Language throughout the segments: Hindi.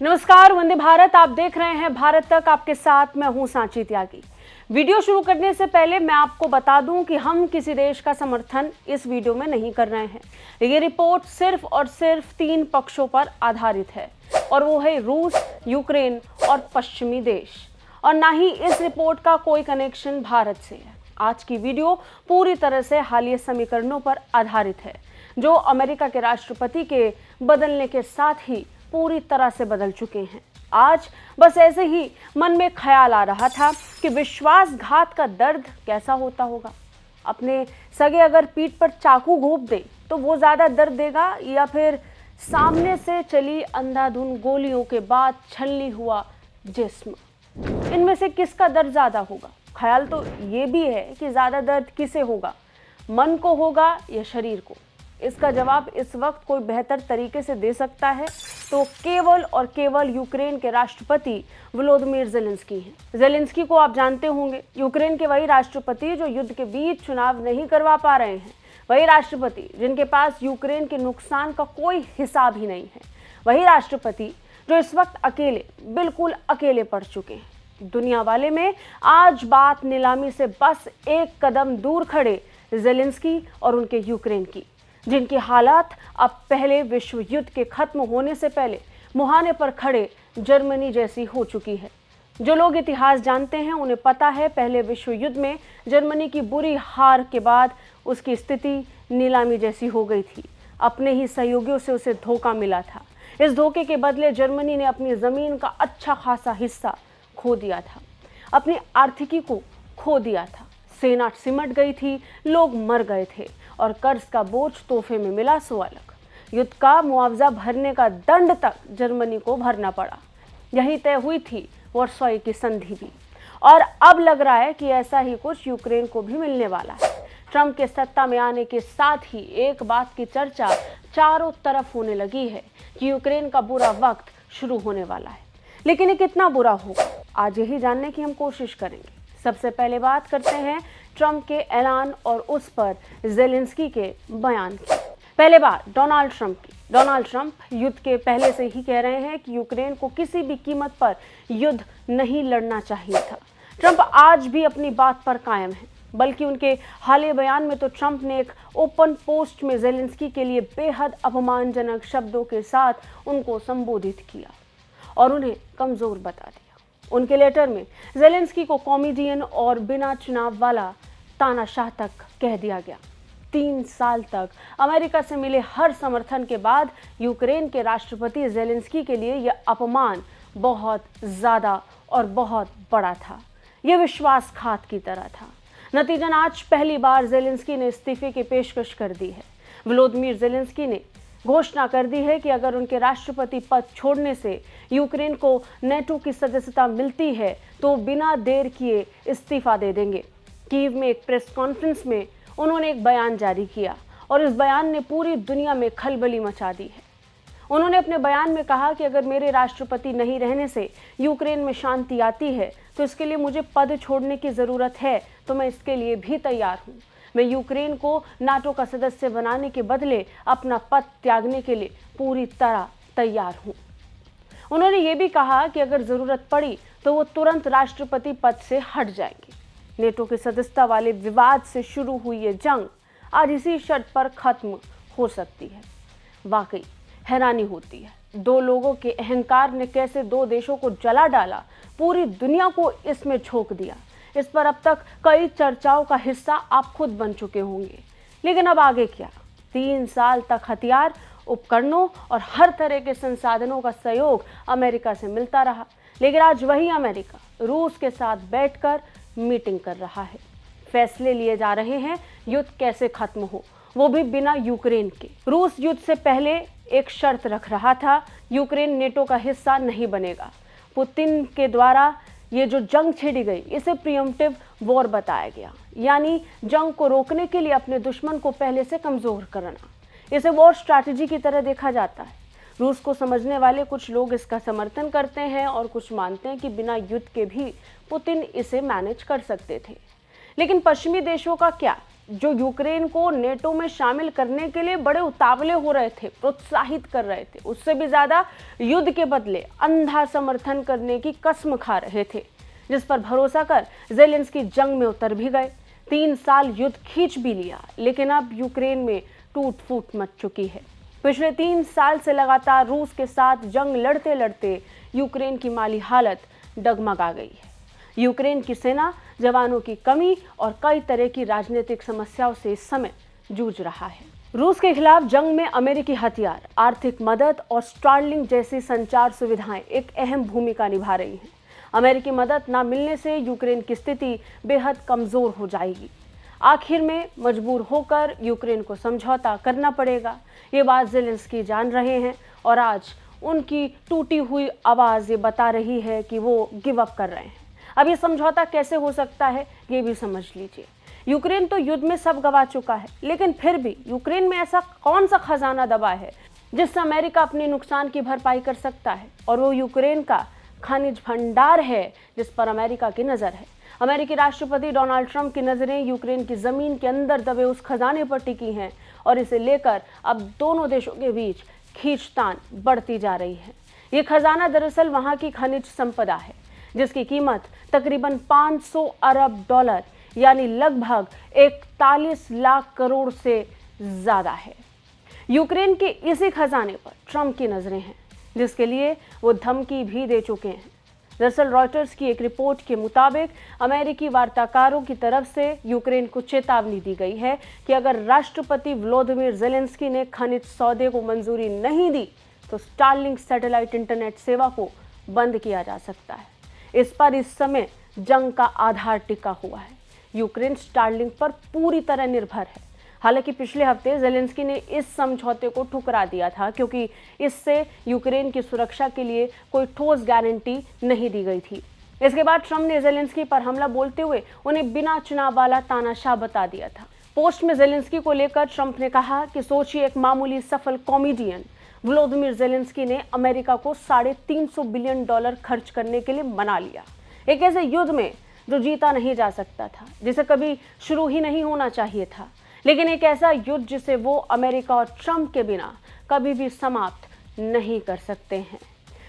नमस्कार, वंदे भारत। आप देख रहे हैं भारत तक, आपके साथ मैं हूं सांची त्यागी। वीडियो शुरू करने से पहले मैं आपको बता दूं कि हम किसी देश का समर्थन इस वीडियो में नहीं कर रहे हैं। ये रिपोर्ट सिर्फ और सिर्फ 3 पक्षों पर आधारित है और वो है रूस, यूक्रेन और पश्चिमी देश, और ना ही इस रिपोर्ट का कोई कनेक्शन भारत से है। आज की वीडियो पूरी तरह से हालिया समीकरणों पर आधारित है जो अमेरिका के राष्ट्रपति के बदलने के साथ ही पूरी तरह से बदल चुके हैं। आज बस ऐसे ही मन में ख्याल आ रहा था कि विश्वासघात का दर्द कैसा होता होगा। अपने सगे अगर पीठ पर चाकू घोंप दे तो वो ज्यादा दर्द देगा, या फिर सामने से चली अंधाधुंध गोलियों के बाद छलनी हुआ जिस्म, इनमें से किसका दर्द ज्यादा होगा? ख्याल तो ये भी है कि ज्यादा दर्द किसे होगा, मन को होगा या शरीर को? इसका जवाब इस वक्त कोई बेहतर तरीके से दे सकता है तो केवल और केवल यूक्रेन के राष्ट्रपति वोलोदिमीर ज़ेलेंस्की हैं। ज़ेलेंस्की को आप जानते होंगे, यूक्रेन के वही राष्ट्रपति जो युद्ध के बीच चुनाव नहीं करवा पा रहे हैं, वही राष्ट्रपति जिनके पास यूक्रेन के नुकसान का कोई हिसाब ही नहीं है, वही राष्ट्रपति जो इस वक्त अकेले, बिल्कुल अकेले पड़ चुके हैं। दुनिया वाले में आज बात नीलामी से बस एक कदम दूर खड़े ज़ेलेंस्की और उनके यूक्रेन की, जिनकी हालात अब पहले विश्व युद्ध के खत्म होने से पहले मुहाने पर खड़े जर्मनी जैसी हो चुकी है। जो लोग इतिहास जानते हैं उन्हें पता है, पहले विश्व युद्ध में जर्मनी की बुरी हार के बाद उसकी स्थिति नीलामी जैसी हो गई थी। अपने ही सहयोगियों से उसे धोखा मिला था। इस धोखे के बदले जर्मनी ने अपनी जमीन का अच्छा खासा हिस्सा खो दिया था, अपनी आर्थिकी को खो दिया था, सेना सिमट गई थी, लोग मर गए थे और कर्ज का बोझ तोहफे में मिला सो अलग। युद्ध का मुआवजा भरने का दंड तक जर्मनी को भरना पड़ा। यही तय हुई थी वर्साई की संधि भी, और अब लग रहा है कि ऐसा ही कुछ यूक्रेन को भी मिलने वाला है। ट्रंप के सत्ता में आने के साथ ही एक बात की चर्चा चारों तरफ होने लगी है कि यूक्रेन का बुरा वक्त शुरू होने वाला है। लेकिन ये कितना बुरा होगा, आज यही जानने की हम कोशिश करेंगे। सबसे पहले बात करते हैं ट्रंप के ऐलान और उस पर ज़ेलेंस्की के बयान की। पहले बात डोनाल्ड ट्रंप की। डोनाल्ड ट्रंप युद्ध के पहले से ही कह रहे हैं कि यूक्रेन को किसी भी कीमत पर युद्ध नहीं लड़ना चाहिए था। ट्रंप आज भी अपनी बात पर कायम है, बल्कि उनके हालिया बयान में तो ट्रंप ने एक ओपन पोस्ट में ज़ेलेंस्की के लिए बेहद अपमानजनक शब्दों के साथ उनको संबोधित किया और उन्हें कमजोर बता दिया। उनके लेटर में ज़ेलेंस्की को कॉमेडियन और बिना चुनाव वाला तानाशाह तक कह दिया गया। 3 साल तक अमेरिका से मिले हर समर्थन के बाद यूक्रेन के राष्ट्रपति ज़ेलेंस्की के लिए यह अपमान बहुत ज़्यादा और बहुत बड़ा था। यह विश्वासघात की तरह था। नतीजन आज पहली बार ज़ेलेंस्की ने इस्तीफे की पेशकश कर दी है। वोलोदिमीर ज़ेलेंस्की ने घोषणा कर दी है कि अगर उनके राष्ट्रपति पद छोड़ने से यूक्रेन को नेटो की सदस्यता मिलती है तो बिना देर किए इस्तीफा दे देंगे। कीव में एक प्रेस कॉन्फ्रेंस में उन्होंने एक बयान जारी किया और इस बयान ने पूरी दुनिया में खलबली मचा दी है। उन्होंने अपने बयान में कहा कि अगर मेरे राष्ट्रपति नहीं रहने से यूक्रेन में शांति आती है तो इसके लिए मुझे पद छोड़ने की ज़रूरत है, तो मैं इसके लिए भी तैयार हूँ। मैं यूक्रेन को नाटो का सदस्य बनाने के बदले अपना पद त्यागने के लिए पूरी तरह तैयार हूँ। उन्होंने ये भी कहा कि अगर ज़रूरत पड़ी तो वो तुरंत राष्ट्रपति पद से हट जाएंगे। नेटो की सदस्यता वाले विवाद से शुरू हुई ये जंग आज इसी शर्त पर खत्म हो सकती है। वाकई हैरानी होती है, 2 लोगों के अहंकार ने कैसे 2 देशों को जला डाला, पूरी दुनिया को इसमें झोंक दिया। इस पर अब तक कई चर्चाओं का हिस्सा आप खुद बन चुके होंगे। लेकिन अब आगे क्या? 3 साल तक हथियार, उपकरणों और हर तरह के संसाधनों का सहयोग अमेरिका से मिलता रहा, लेकिन आज वही अमेरिका रूस के साथ बैठकर मीटिंग कर रहा है। फैसले लिए जा रहे हैं युद्ध कैसे खत्म हो, वो भी बिना यूक्रेन के। रूस युद्ध से पहले एक शर्त रख रहा था, यूक्रेन नेटो का हिस्सा नहीं बनेगा। पुतिन के द्वारा ये जो जंग छेड़ी गई इसे प्रीएम्प्टिव वॉर बताया गया, यानी जंग को रोकने के लिए अपने दुश्मन को पहले से कमजोर करना। इसे वॉर स्ट्रैटेजी की तरह देखा जाता है। रूस को समझने वाले कुछ लोग इसका समर्थन करते हैं और कुछ मानते हैं कि बिना युद्ध के भी पुतिन इसे मैनेज कर सकते थे। लेकिन पश्चिमी देशों का क्या? जो यूक्रेन को नेटो में शामिल करने के लिए बड़े उतावले हो रहे थे, प्रोत्साहित कर रहे थे, उससे भी ज्यादा युद्ध के बदले अंधा समर्थन करने की कसम खा रहे थे, जिस पर भरोसा कर ज़ेलेंस्की जंग में उतर भी गए। 3 साल युद्ध खींच भी लिया, लेकिन अब यूक्रेन में टूट फूट मच चुकी है। पिछले 3 साल से लगातार रूस के साथ जंग लड़ते लड़ते यूक्रेन की माली हालत डगमगा गई है। यूक्रेन की सेना जवानों की कमी और कई तरह की राजनीतिक समस्याओं से इस समय जूझ रहा है। रूस के खिलाफ जंग में अमेरिकी हथियार, आर्थिक मदद और स्टारलिंक जैसी संचार सुविधाएं एक अहम भूमिका निभा रही हैं। अमेरिकी मदद न मिलने से यूक्रेन की स्थिति बेहद कमजोर हो जाएगी। आखिर में मजबूर होकर यूक्रेन को समझौता करना पड़ेगा। ये बात ज़ेलेंस्की जान रहे हैं और आज उनकी टूटी हुई आवाज़ ये बता रही है कि वो गिव अप कर रहे हैं। अब ये समझौता कैसे हो सकता है, ये भी समझ लीजिए। यूक्रेन तो युद्ध में सब गंवा चुका है, लेकिन फिर भी यूक्रेन में ऐसा कौन सा खजाना दबा है जिससे अमेरिका अपने नुकसान की भरपाई कर सकता है, और वो यूक्रेन का खनिज भंडार है जिस पर अमेरिका की नज़र है। अमेरिकी राष्ट्रपति डोनाल्ड ट्रंप की नज़रें यूक्रेन की ज़मीन के अंदर दबे उस खजाने पर टिकी हैं और इसे लेकर अब दोनों देशों के बीच खींचतान बढ़ती जा रही है। ये खजाना दरअसल वहाँ की खनिज संपदा है जिसकी कीमत तकरीबन 500 अरब डॉलर यानी लगभग 41 लाख करोड़ से ज़्यादा है। यूक्रेन के इसी खजाने पर ट्रंप की नज़रें हैं, जिसके लिए वो धमकी भी दे चुके हैं। दरअसल रॉयटर्स की एक रिपोर्ट के मुताबिक अमेरिकी वार्ताकारों की तरफ से यूक्रेन को चेतावनी दी गई है कि अगर राष्ट्रपति वोलोदिमीर ज़ेलेंस्की ने खनिज सौदे को मंजूरी नहीं दी तो स्टारलिंक सैटेलाइट इंटरनेट सेवा को बंद किया जा सकता है। इस पर इस समय जंग का आधार टिका हुआ है। यूक्रेन स्टारलिंक पर पूरी तरह निर्भर है। हालांकि पिछले हफ्ते ज़ेलेंस्की ने इस समझौते को ठुकरा दिया था क्योंकि इससे यूक्रेन की सुरक्षा के लिए कोई ठोस गारंटी नहीं दी गई थी। इसके बाद ट्रंप ने ज़ेलेंस्की पर हमला बोलते हुए उन्हें बिना चुनाव वाला तानाशाह बता दिया था। पोस्ट में ज़ेलेंस्की को लेकर ट्रंप ने कहा कि सोचिए, एक मामूली सफल कॉमेडियन वोलोदिमीर ज़ेलेंस्की ने अमेरिका को $350 बिलियन खर्च करने के लिए मना लिया, एक ऐसे युद्ध में जो जीता नहीं जा सकता था, जिसे कभी शुरू ही नहीं होना चाहिए था, लेकिन एक ऐसा युद्ध जिसे वो अमेरिका और ट्रंप के बिना कभी भी समाप्त नहीं कर सकते हैं।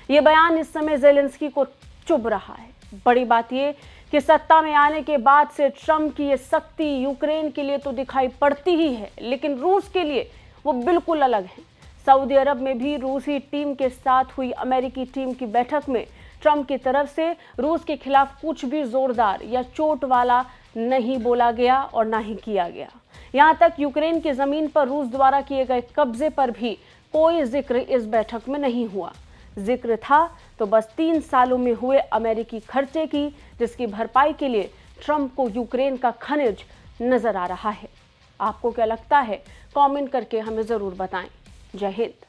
ये बयान इस समय ज़ेलेंस्की को चुभ रहा है। बड़ी बात ये कि सत्ता में आने के बाद से ट्रंप की ये शक्ति यूक्रेन के लिए तो दिखाई पड़ती ही है, लेकिन रूस के लिए वो बिल्कुल अलग है। सऊदी अरब में भी रूसी टीम के साथ हुई अमेरिकी टीम की बैठक में ट्रंप की तरफ से रूस के खिलाफ कुछ भी जोरदार या चोट वाला नहीं बोला गया और ना ही किया गया। यहाँ तक यूक्रेन की ज़मीन पर रूस द्वारा किए गए कब्जे पर भी कोई जिक्र इस बैठक में नहीं हुआ। जिक्र था तो बस 3 सालों में हुए अमेरिकी खर्चे की, जिसकी भरपाई के लिए ट्रंप को यूक्रेन का खनिज नजर आ रहा है। आपको क्या लगता है? कमेंट करके हमें ज़रूर बताएं। जय हिंद।